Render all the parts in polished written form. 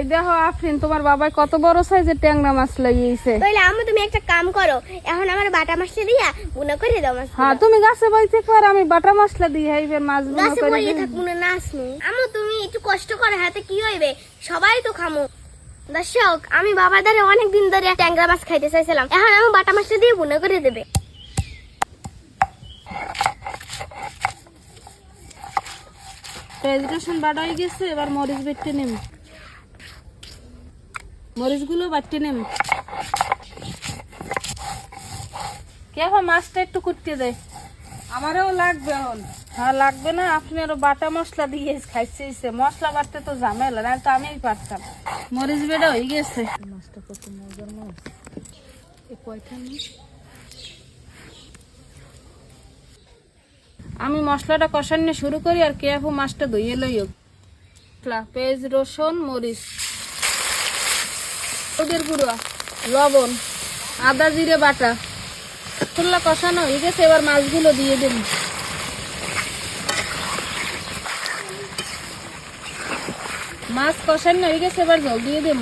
এই দেখো আফরিন, তোমার বাবাই কত বড় সাইজের ট্যাংরা মাছ লাগিয়েছে। তাইলে আমি তুমি একটা কাম করো, এখন আমার বাটা মাছটা দিয়া বুনা করে দাও মাছ। হ্যাঁ, তুমি গাছে বইতে পারো, আমি বাটা মশলা দিয়ে এইবার মাছ বুনা গাছে করে বইয়ে দিই। থাকবো না নাচমু। আমু তুমি একটু কষ্ট করে, হাতে কি হইবে, সবাই তো খামু। দর্শক, আমি বাবার দ্বারা অনেকদিন ধরে ট্যাংরা মাছ খাইতে চাইছিলাম, এখন আমি বাটা মাছটা দিয়ে বুনা করে দেবে। পেঁয়াজ রসুন বাটা হয়ে গেছে, এবার মরিচ বেটে নেব। মরিচগুলো বাটতে নেব। কে মাছটা একটু কুটতে দেয়, আমারও লাগবে এখন। হ্যাঁ লাগবে না, আপনি আরো বাটা মশলা দিয়ে খাইছে। মশলা বাটতে তো ঝামেলা, না তো আমিই পারতাম। মরিচ বেড়া হয়ে গেছে। মাছটা কত মজার মাছ, কয়টা মাছ। আমি মশলাটা কষানো শুরু করি আর কে মাছটা ধুয়ে লইও। পেঁয়াজ রসুন মরিচ, হলুদের গুঁড়ো, লবণ, আদা জিরে বাটা, মশলা কষানো হয়ে গেছে। এবার মাছগুলো দিয়ে দেব। মাছ কষানো হয়ে গেছে, এবার জল দিয়ে দেব।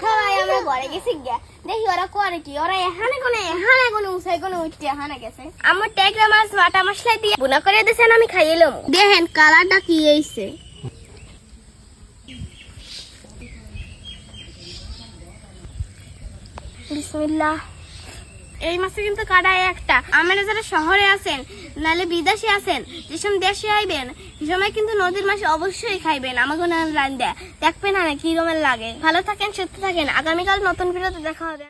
সবাই আমরা ঘরে গেছি গিয়া, দেখি ওরা করে কি। ওরা এখানে কোনো উসাই কোনো উঠতে এখানে গেছে। আমার ট্যাংরা মাছ বাটা মশলা দিয়ে বুনা করে দিয়েছেন, আমি খাইলাম। দেখেন কালারটা কি হইছে। বিসমিল্লাহ। এই মাছে কিন্তু কাটায় একটা। আমরা যারা শহরে আছেন নালে বিদেশে আছেন, যেসব দেশে আইবেন সে সময় কিন্তু নদীর মাছ অবশ্যই খাইবেন। আমাকে রান দেয় দেখবেন না কি রকমের লাগে। ভালো থাকেন, সুস্থ থাকেন। আগামীকাল নতুন ভিডিওতে দেখা হবে।